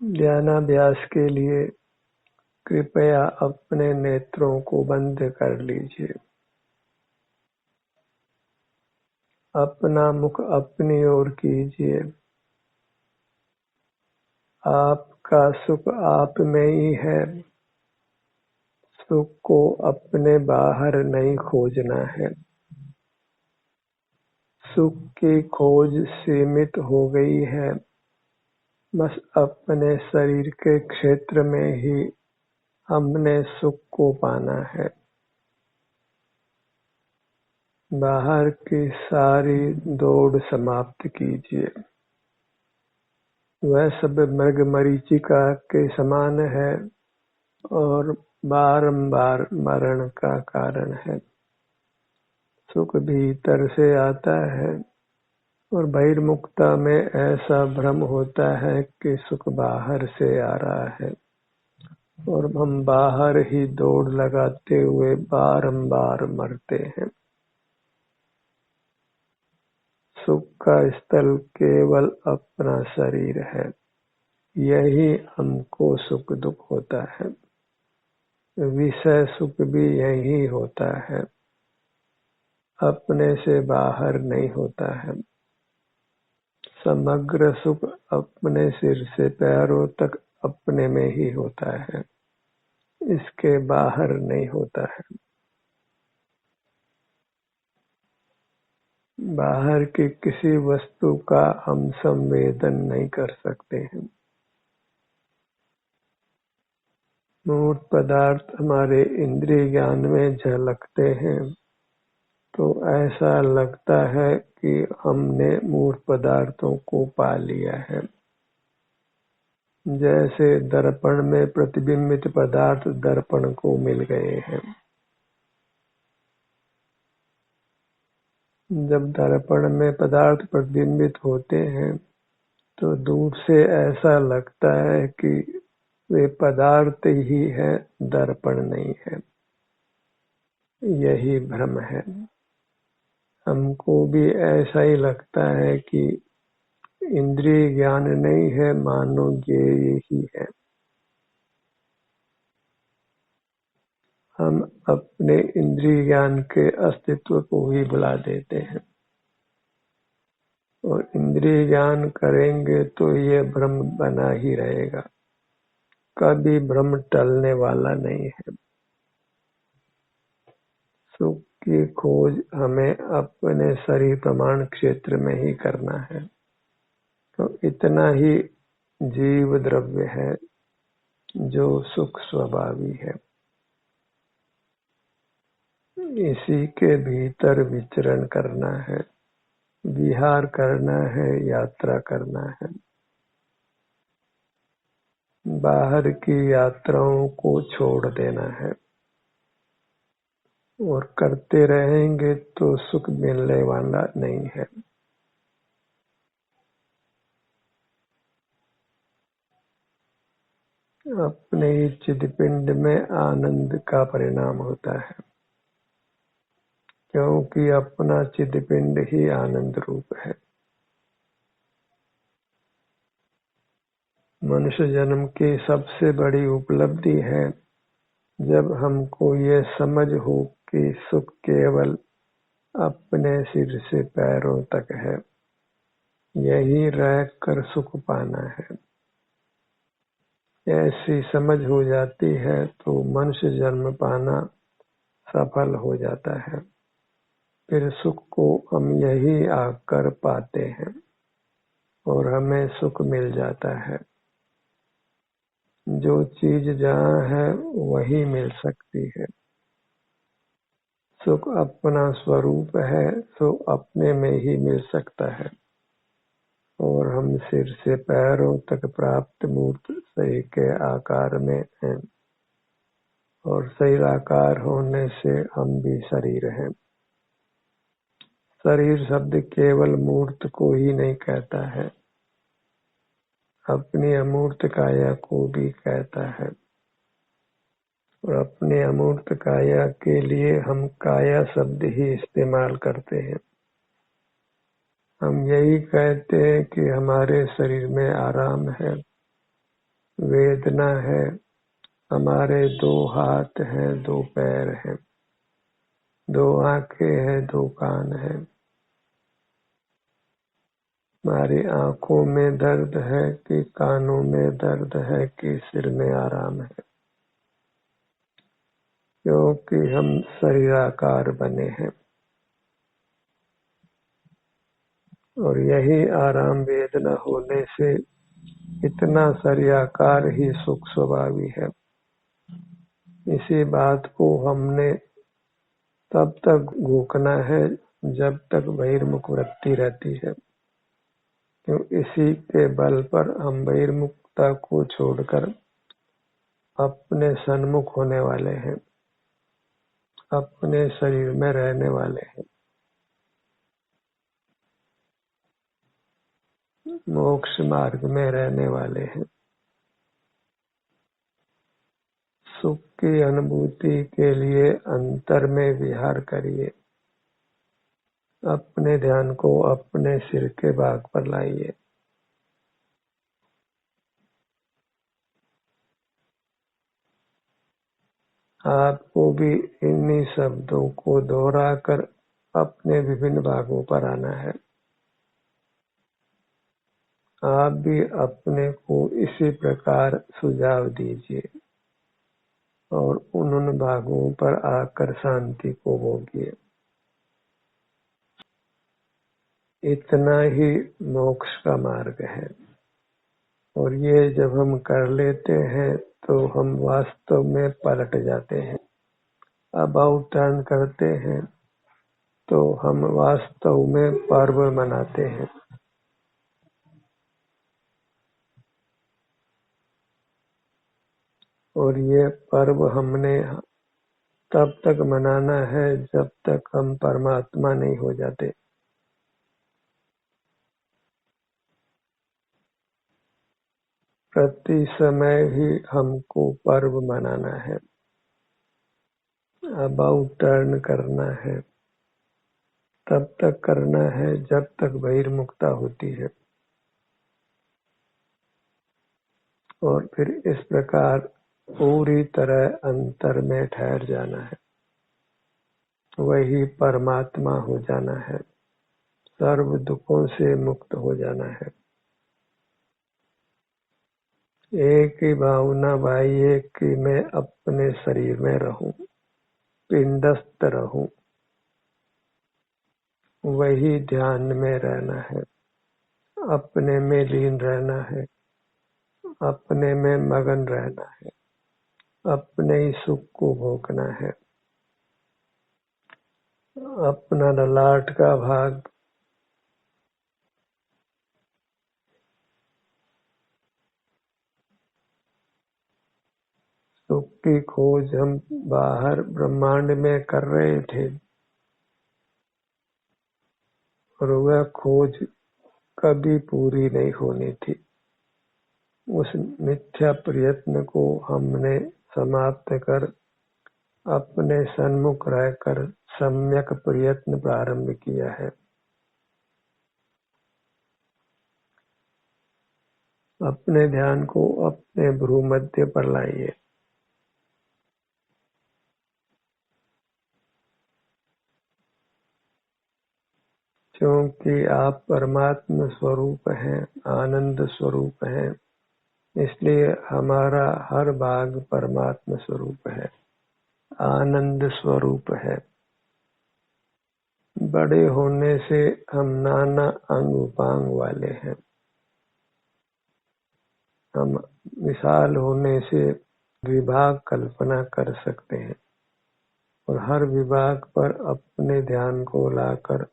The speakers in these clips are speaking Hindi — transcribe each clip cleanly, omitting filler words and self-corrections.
ध्यानाभ्यास के लिए कृपया अपने नेत्रों को बंद कर लीजिए। अपना मुख अपनी ओर कीजिए। आपका सुख आप में ही है। सुख को अपने बाहर नहीं खोजना है। सुख की खोज सीमित हो गई है। बस अपने शरीर के क्षेत्र में ही हमने सुख को पाना है। बाहर की सारी दौड़ समाप्त कीजिए। वह सब मृगमरीचिका के समान है और बारंबार मरण का कारण है। सुख भीतर से आता है और बहिर्मुखता में ऐसा भ्रम होता है कि सुख बाहर से आ रहा है और हम बाहर ही दौड़ लगाते हुए बारंबार मरते हैं। सुख का स्थल केवल अपना शरीर है। यही हमको सुख दुख होता है। विषय सुख भी यही होता है, अपने से बाहर नहीं होता है। समग्र सुख अपने सिर से पैरों तक अपने में ही होता है, इसके बाहर नहीं होता है। बाहर की किसी वस्तु का हम संवेदन नहीं कर सकते हैं। मूर्त पदार्थ हमारे इंद्रिय ज्ञान में झलकते हैं तो ऐसा लगता है कि हमने मूर्त पदार्थों को पा लिया है। जैसे दर्पण में प्रतिबिंबित पदार्थ दर्पण को मिल गए हैं। जब दर्पण में पदार्थ प्रतिबिंबित होते हैं तो दूर से ऐसा लगता है कि वे पदार्थ ही है, दर्पण नहीं है। यही भ्रम है। हमको भी ऐसा ही लगता है कि इंद्रिय ज्ञान नहीं है, मानो ये ही है। हम अपने इंद्रिय ज्ञान के अस्तित्व को ही भुला देते हैं और इंद्रिय ज्ञान करेंगे तो ये भ्रम बना ही रहेगा। कभी भ्रम टलने वाला नहीं है। सुख की खोज हमें अपने शरीर प्रमाण क्षेत्र में ही करना है। तो इतना ही जीव द्रव्य है जो सुख स्वभावी है। इसी के भीतर विचरण करना है, विहार करना है, यात्रा करना है। बाहर की यात्राओं को छोड़ देना है और करते रहेंगे तो सुख मिलने वाला नहीं है। अपने ही चिदपिंड में आनंद का परिणाम होता है, क्योंकि अपना चिदपिंड ही आनंद रूप है। मनुष्य जन्म की सबसे बड़ी उपलब्धि है जब हमको ये समझ हो कि सुख केवल अपने सिर से पैरों तक है। यही रह कर सुख पाना है। ऐसी समझ हो जाती है तो मनुष्य जन्म पाना सफल हो जाता है। फिर सुख को हम यही आकर पाते हैं और हमें सुख मिल जाता है। जो चीज जहाँ है वही मिल सकती है। सुख अपना स्वरूप है तो अपने में ही मिल सकता है और हम सिर से पैरों तक प्राप्त मूर्त सही के आकार में हैं और शरीर आकार होने से हम भी शरीर हैं। शरीर शब्द केवल मूर्त को ही नहीं कहता है, अपनी अमूर्त काया को भी कहता है। और अपने अमूर्त काया के लिए हम काया शब्द ही इस्तेमाल करते हैं। हम यही कहते हैं कि हमारे शरीर में आराम है, वेदना है, हमारे 2 हाथ हैं, 2 पैर हैं, 2 आंखें हैं, 2 कान हैं। हमारी आंखों में दर्द है कि कानों में दर्द है कि सिर में आराम है, क्योंकि हम शरीराकार बने हैं। और यही आराम वेदना होने से इतना शरीराकार ही सुख स्वाभाविक है। इसी बात को हमने तब तक घोकना है जब तक बहिर्मुख वृत्ति रहती है, क्यों इसी के बल पर हम बहिर्मुखता को छोड़कर अपने सन्मुख होने वाले हैं, अपने शरीर में रहने वाले हैं, मोक्ष मार्ग में रहने वाले हैं। सुख की अनुभूति के लिए अंतर में विहार करिए, अपने ध्यान को अपने सिर के भाग पर लाइए। आपको भी इन्हीं शब्दों को दोहराकर अपने विभिन्न भागों पर आना है। आप भी अपने को इसी प्रकार सुझाव दीजिए और उन भागों पर आकर शांति को भोगिए। इतना ही मोक्ष का मार्ग है। और ये जब हम कर लेते हैं तो हम वास्तव में पलट जाते हैं, अबाउट टर्न करते हैं, तो हम वास्तव में पर्व मनाते हैं। और ये पर्व हमने तब तक मनाना है जब तक हम परमात्मा नहीं हो जाते। प्रति समय ही हमको पर्व मनाना है, अबाउट टर्न करना है, तब तक करना है जब तक बहिर्मुखता होती है। और फिर इस प्रकार पूरी तरह अंतर में ठहर जाना है, वही परमात्मा हो जाना है, सर्व दुखों से मुक्त हो जाना है। एक ही भावना बाह्य कि मैं अपने शरीर में रहूं, पिंडस्थ रहूं, वही ध्यान में रहना है, अपने में लीन रहना है, अपने में मगन रहना है, अपने ही सुख को भोगना है। अपना ललाट का भाग सुख की खोज हम बाहर ब्रह्मांड में कर रहे थे, और वह खोज कभी पूरी नहीं होनी थी। उस मिथ्या प्रयत्न को हमने समाप्त कर अपने सन्मुख रहकर सम्यक प्रयत्न प्रारंभ किया है। अपने ध्यान को अपने भ्रूमध्य पर लाइए। क्योंकि आप परमात्म स्वरूप हैं, आनंद स्वरूप हैं, इसलिए हमारा हर भाग परमात्म स्वरूप है, आनंद स्वरूप है। बड़े होने से हम नाना अंग उपांग वाले हैं, हम विशाल होने से विभाग कल्पना कर सकते हैं, और हर विभाग पर अपने ध्यान को लाकर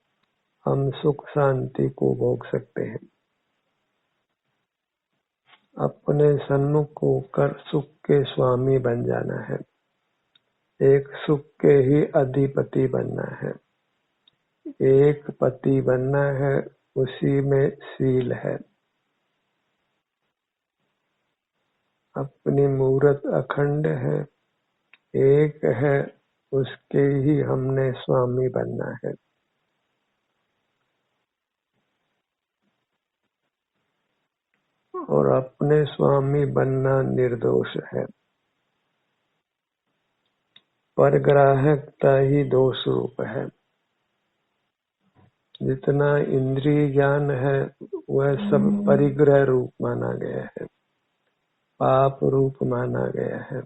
हम सुख शांति को भोग सकते हैं। अपने सन्मुख होकर सुख के स्वामी बन जाना है, एक सुख के ही अधिपति बनना है, एक पति बनना है, उसी में शील है। अपनी मूरत अखंड है, एक है, उसके ही हमने स्वामी बनना है। और और अपने स्वामी बनना निर्दोष है। परग्राहकता ही दोष रूप है। जितना इंद्रिय ज्ञान है वह सब परिग्रह रूप माना गया है, पाप रूप माना गया है।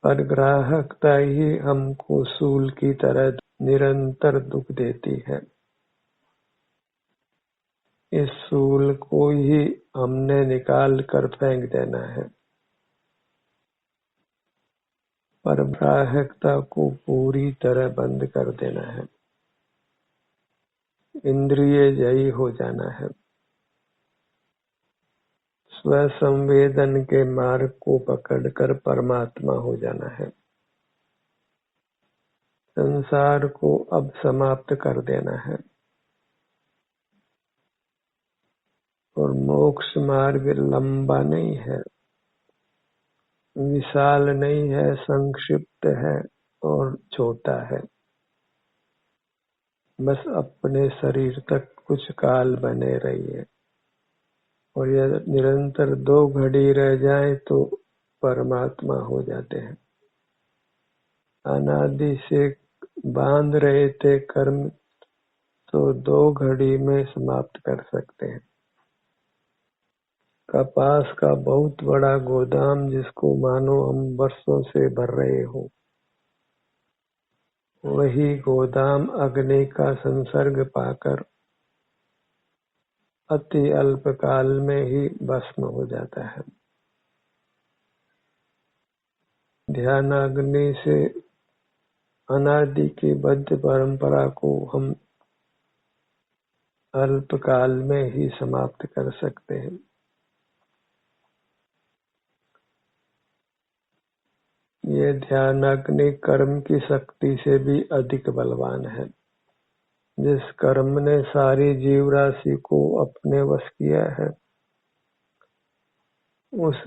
परग्राहकता ही हमको सूल की तरह निरंतर दुख देती है। इस सूल को ही हमने निकाल कर फेंक देना है। परग्राहकता को पूरी तरह बंद कर देना है, इंद्रिय जयी हो जाना है। स्वसंवेदन के मार्ग को पकड़कर परमात्मा हो जाना है। संसार को अब समाप्त कर देना है और मोक्ष मार्ग लंबा नहीं है, विशाल नहीं है, संक्षिप्त है और छोटा है। बस अपने शरीर तक कुछ काल बने रहिए और यह निरंतर 2 घड़ी रह जाए तो परमात्मा हो जाते हैं। अनादि से बांध रहे थे कर्म तो 2 घड़ी में समाप्त कर सकते हैं। कपास का बहुत बड़ा गोदाम जिसको मानो हम वर्षों से भर रहे हो, वही गोदाम अग्नि का संसर्ग पाकर अति अल्प काल में ही भस्म हो जाता है। ध्यान अग्नि से अनादि की बद्ध परंपरा को हम अल्प काल में ही समाप्त कर सकते हैं। ये ध्यान अग्नि कर्म की शक्ति से भी अधिक बलवान है। जिस कर्म ने सारी जीव राशि को अपने वश किया है, उस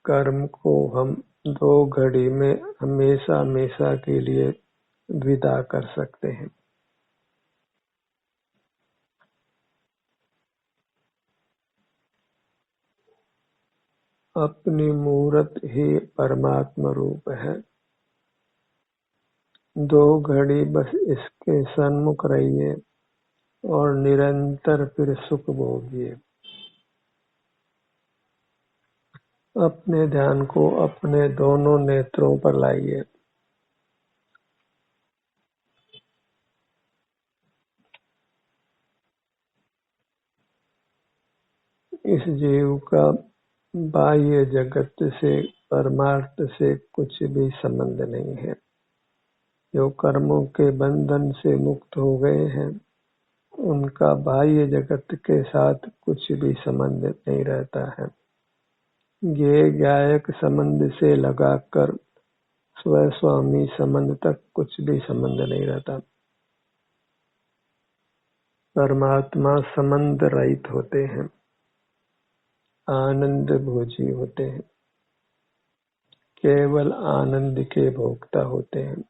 कर्म को हम 2 घड़ी में हमेशा हमेशा के लिए विदा कर सकते हैं। अपनी मूरत ही परमात्मा रूप है। 2 घड़ी बस इसके सन्मुख रहिए और निरंतर फिर सुख भोगिए। अपने ध्यान को अपने दोनों नेत्रों पर लाइए। इस जीव का बाह्य जगत से परमार्थ से कुछ भी संबंध नहीं है। जो कर्मों के बंधन से मुक्त हो गए हैं, उनका बाह्य जगत के साथ कुछ भी संबंध नहीं रहता है। ये गायक संबंध से लगाकर स्वस्वामी संबंध तक कुछ भी संबंध नहीं रहता। परमात्मा संबंध रहित होते हैं, आनंद भोजी होते हैं, केवल आनंद के भोक्ता होते हैं।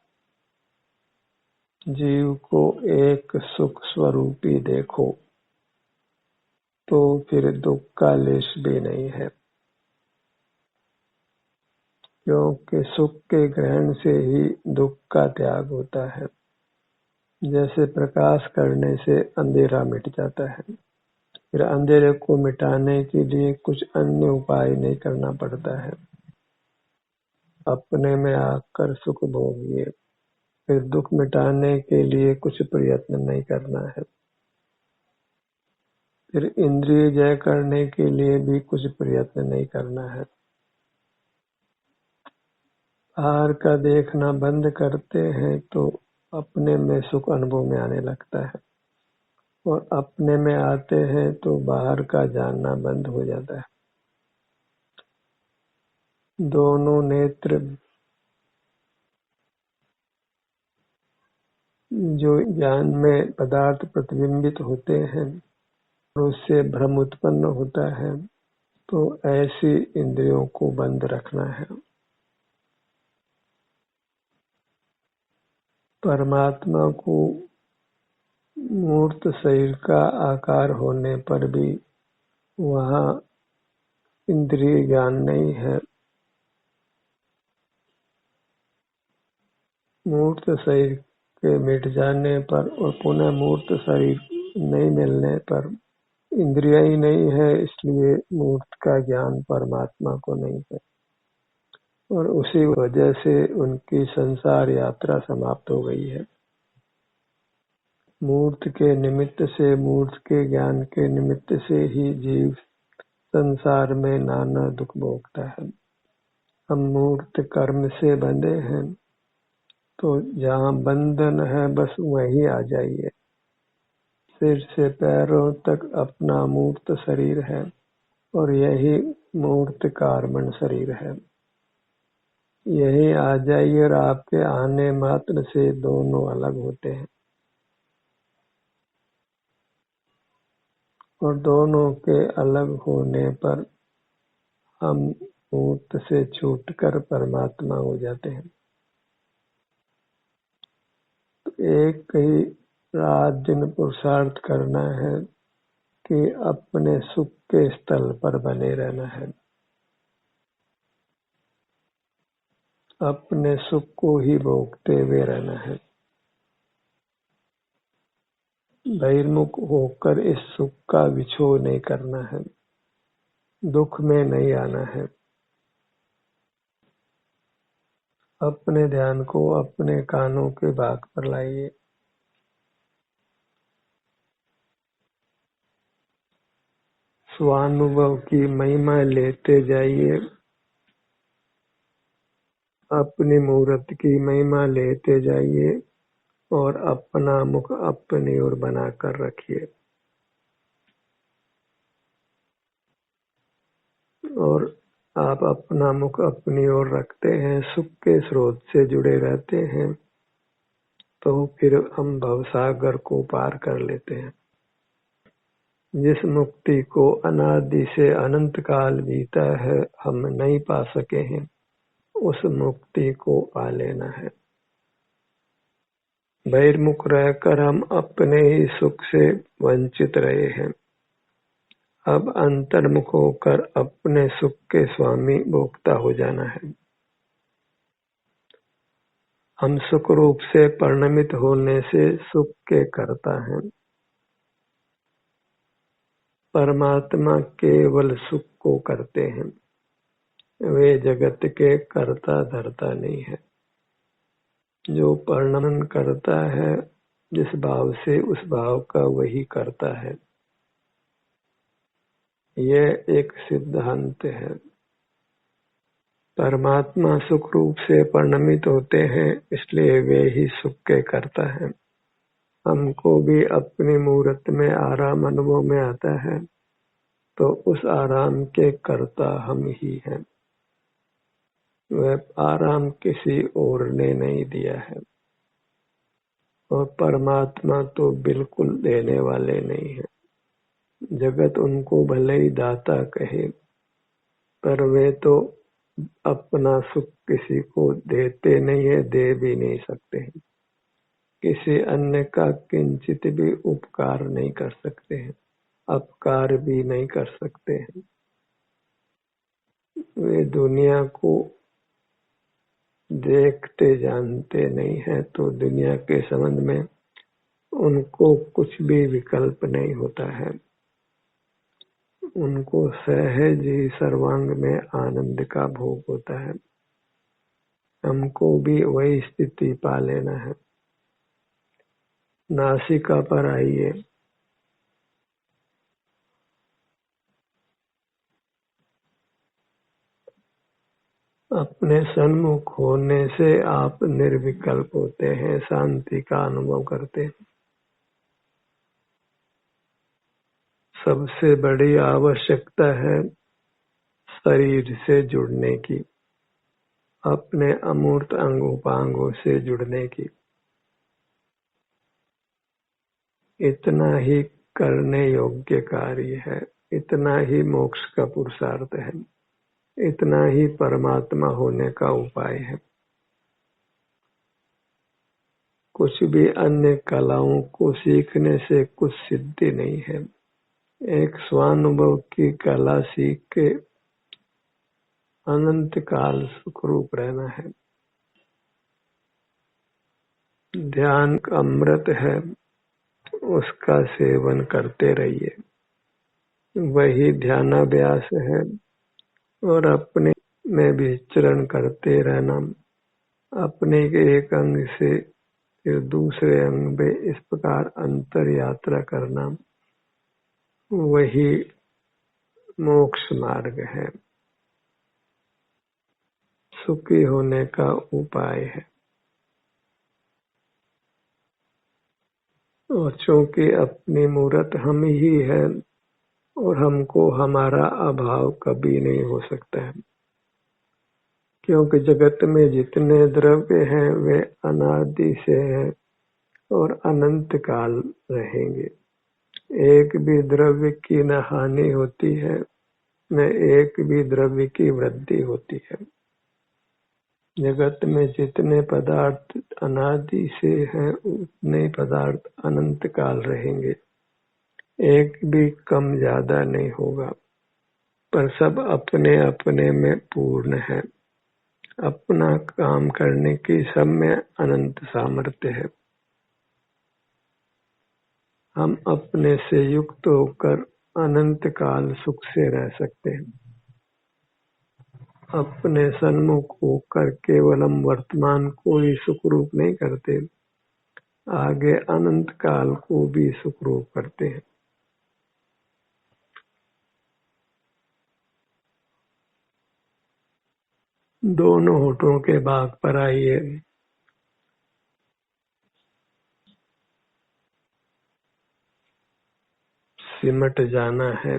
जीव को एक सुख स्वरूपी देखो तो फिर दुख का लेश भी नहीं है, क्योंकि सुख के ग्रहण से ही दुख का त्याग होता है। जैसे प्रकाश करने से अंधेरा मिट जाता है, फिर अंधेरे को मिटाने के लिए कुछ अन्य उपाय नहीं करना पड़ता है। अपने में आकर सुख भोगिए, फिर दुख मिटाने के लिए कुछ प्रयत्न नहीं करना है। फिर इंद्रिय जय करने के लिए भी कुछ प्रयत्न नहीं करना है। बाहर का देखना बंद करते हैं तो अपने में सुख अनुभव में आने लगता है, और अपने में आते हैं तो बाहर का जानना बंद हो जाता है। दोनों नेत्र जो ज्ञान में पदार्थ प्रतिबिंबित होते हैं और उससे भ्रम उत्पन्न होता है, तो ऐसी इंद्रियों को बंद रखना है। परमात्मा को मूर्त शरीर का आकार होने पर भी वहाँ इंद्रिय ज्ञान नहीं है। मूर्त शरीर के मिट जाने पर और पुनः मूर्त शरीर नहीं मिलने पर इंद्रिय ही नहीं है, इसलिए मूर्त का ज्ञान परमात्मा को नहीं है और उसी वजह से उनकी संसार यात्रा समाप्त हो गई है। मूर्त के निमित्त से, मूर्त के ज्ञान के निमित्त से ही जीव संसार में नाना दुख भोगता है। हम मूर्त कर्म से बंधे हैं, तो जहाँ बंधन है बस वहीं आ जाइए। सिर से पैरों तक अपना मूर्त शरीर है और यही मूर्त कार्बन शरीर है। यही आ जाइए और आपके आने मात्र से दोनों अलग होते हैं और दोनों के अलग होने पर हम मूर्त से छूटकर परमात्मा हो जाते हैं। तो एक ही रात दिन पुरुषार्थ करना है कि अपने सुख के स्थल पर बने रहना है, अपने सुख को ही भोगते हुए रहना है। बहिर्मुख होकर इस सुख का विछोह नहीं करना है, दुख में नहीं आना है। अपने ध्यान को अपने कानों के भाग पर लाइए। स्वानुभव की महिमा लेते जाइए, अपनी मूर्त की महिमा लेते जाइए और अपना मुख अपनी ओर बनाकर रखिए और आप अपना मुख अपनी ओर रखते हैं, सुख के स्रोत से जुड़े रहते हैं, तो फिर हम भवसागर को पार कर लेते हैं। जिस मुक्ति को अनादि से अनंत काल बीता है हम नहीं पा सके हैं, उस मुक्ति को पा लेना है। बहिर्मुख रहकर हम अपने ही सुख से वंचित रहे हैं। अब अंतर्मुख होकर अपने सुख के स्वामी भोक्ता हो जाना है। हम सुख रूप से परिणमित होने से सुख के कर्ता हैं। परमात्मा केवल सुख को करते हैं, वे जगत के कर्ता धर्ता नहीं है। जो परिणमन करता है जिस भाव से, उस भाव का वही करता है। यह एक सिद्धांत है। परमात्मा सुख रूप से परिणमित होते हैं, इसलिए वे ही सुख के कर्ता हैं। हमको भी अपनी मूर्त में आराम अनुभव में आता है, तो उस आराम के कर्ता हम ही हैं। वह आराम किसी और ने नहीं दिया है और परमात्मा तो बिल्कुल देने वाले नहीं है। जगत उनको भले ही दाता कहे, पर वे तो अपना सुख किसी को देते नहीं है, दे भी नहीं सकते हैं। किसी अन्य का किंचित भी उपकार नहीं कर सकते हैं, अपकार भी नहीं कर सकते हैं। वे दुनिया को देखते जानते नहीं है, तो दुनिया के संबंध में उनको कुछ भी विकल्प नहीं होता है। उनको सहज ही सर्वांग में आनंद का भोग होता है। हमको भी वही स्थिति पा लेना है। नासिका पर आइए, अपने सन्मुख होने से आप निर्विकल्प होते हैं, शांति का अनुभव करते हैं। सबसे बड़ी आवश्यकता है शरीर से जुड़ने की, अपने अमूर्त अंगोपांगों से जुड़ने की। इतना ही करने योग्य कार्य है, इतना ही मोक्ष का पुरुषार्थ है, इतना ही परमात्मा होने का उपाय है। कुछ भी अन्य कलाओं को सीखने से कुछ सिद्धि नहीं है। एक स्वानुभव की कला सीख के अनंत काल सुखरूप रहना है। ध्यान अमृत है, उसका सेवन करते रहिए। वही ध्यानाभ्यास है और अपने में विचरण करते रहना। अपने के एक अंग से फिर दूसरे अंग में इस प्रकार अंतर यात्रा करना, वही मोक्ष मार्ग है, सुखी होने का उपाय है। और चूंकि अपनी मूरत हम ही है और हमको हमारा अभाव कभी नहीं हो सकता है, क्योंकि जगत में जितने द्रव्य हैं वे अनादि से हैं और अनंत काल रहेंगे। एक भी द्रव्य की न हानि होती है, न एक भी द्रव्य की वृद्धि होती है। जगत में जितने पदार्थ अनादि से हैं उतने पदार्थ अनंत काल रहेंगे, एक भी कम ज्यादा नहीं होगा, पर सब अपने अपने में पूर्ण है। अपना काम करने की सब में अनंत सामर्थ्य है। हम अपने से युक्त होकर अनंत काल सुख से रह सकते हैं। अपने सन्मुख होकर केवल हम वर्तमान को ही सुखरूप नहीं करते, आगे अनंत काल को भी सुखरूप करते हैं। दोनों होठों के भाग पर आइए। सिमट जाना है,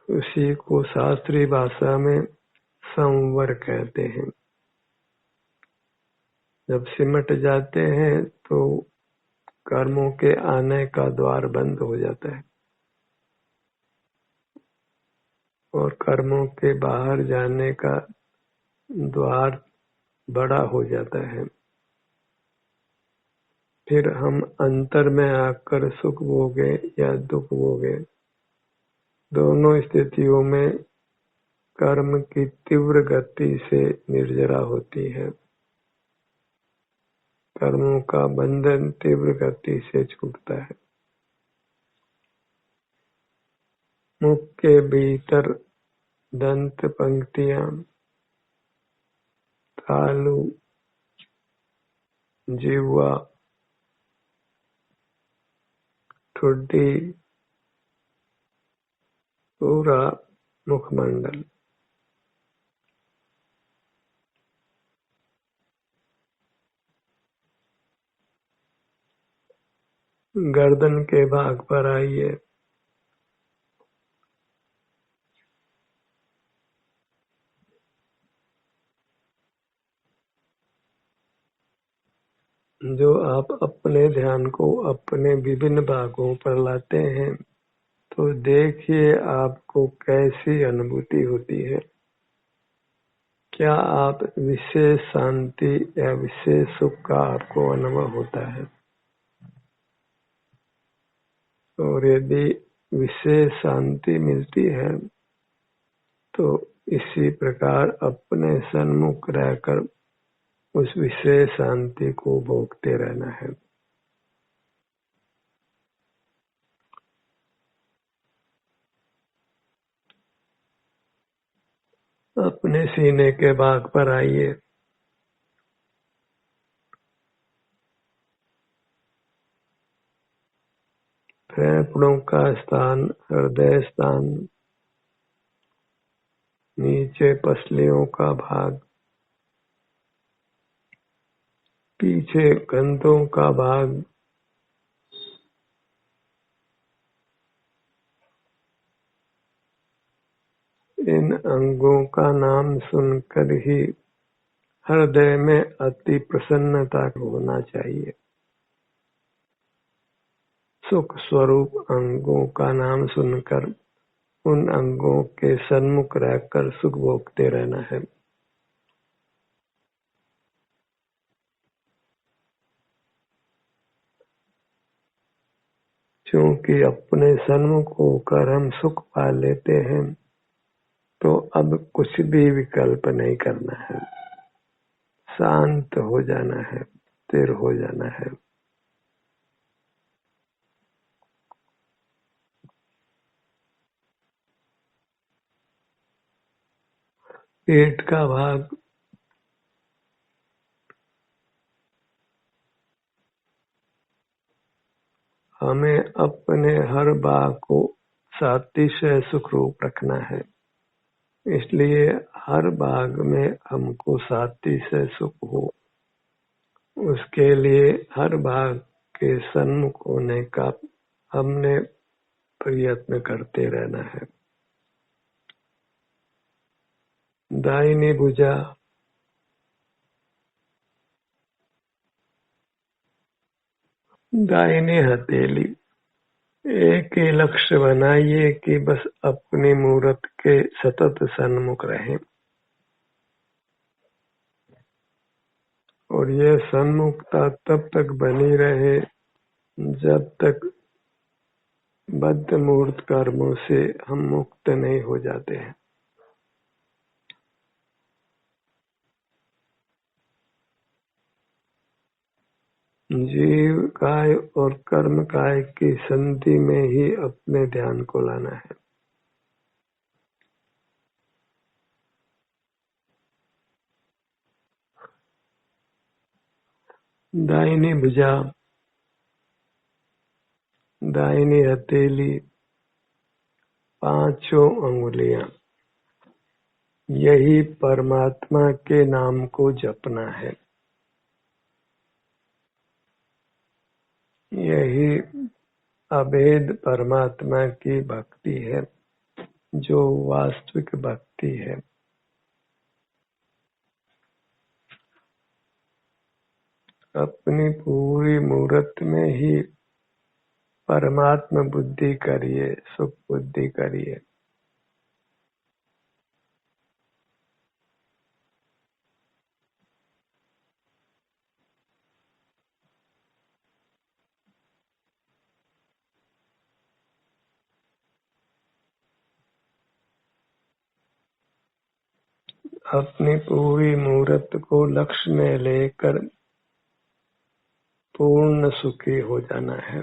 उसी को शास्त्रीय भाषा में संवर कहते हैं। जब सिमट जाते हैं तो कर्मों के आने का द्वार बंद हो जाता है और कर्मों के बाहर जाने का द्वार बड़ा हो जाता है। फिर हम अंतर में आकर सुख भोगे या दुख भोगे, दोनों स्थितियों में कर्म की तीव्र गति से निर्जरा होती है। कर्मों का बंधन तीव्र गति से छूटता है। मुख के भीतर दंत पंक्तियां, तालु, जिह्वा, ठुड्डी, पूरा मुखमंडल, गर्दन के भाग पर आइए। जो आप अपने ध्यान को अपने विभिन्न भागों पर लाते हैं तो देखिए आपको कैसी अनुभूति होती है। क्या आप विशेष शांति या विशेष सुख का आपको अनुभव होता है? और यदि विशेष शांति मिलती है तो इसी प्रकार अपने सन्मुख रहकर उस विशेष शांति को भोगते रहना है। अपने सीने के भाग पर आइए। फेफड़ों का स्थान, हृदय स्थान, नीचे पसलियों का भाग, पीछे कंधों का भाग, इन अंगों का नाम सुनकर ही हृदय में अति प्रसन्नता होना चाहिए। सुख स्वरूप अंगों का नाम सुनकर उन अंगों के सन्मुख रहकर सुख भोगते रहना है। कि अपने सन्मुख होकर हम सुख पा लेते हैं, तो अब कुछ भी विकल्प नहीं करना है, शांत हो जाना है, स्थिर हो जाना है। पेट का भाग हमें अपने हर भाग को सातिशय सुखरूप रखना है, इसलिए हर भाग में हमको सातिशय सुख हो, उसके लिए हर भाग के सन्मुख होने का हमने प्रयत्न करते रहना है। दाहिनी भुजा, दाहिनी हथेली, एक ही लक्ष्य बनाइए कि बस अपनी मूर्त के सतत सन्मुख रहें, और यह सन्मुखता तब तक बनी रहे जब तक बद्ध मूर्त कर्मों से हम मुक्त नहीं हो जाते हैं। जीव काय और कर्म काय की संधि में ही अपने ध्यान को लाना है। दाहिनी भुजा, दाहिनी हथेली, पांचों अंगुलियां, यही परमात्मा के नाम को जपना है। यही अभेद परमात्मा की भक्ति है, जो वास्तविक भक्ति है। अपनी पूरी मूर्त में ही परमात्मा बुद्धि करिए, सुख बुद्धि करिए। अपनी पूरी मूर्त को लक्ष्य में लेकर पूर्ण सुखी हो जाना है।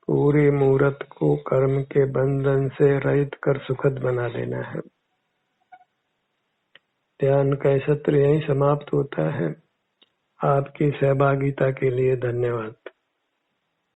पूरी मूर्त को कर्म के बंधन से रहित कर सुखद बना देना है। ध्यान का सत्र यहीं समाप्त होता है। आपकी सहभागिता के लिए धन्यवाद।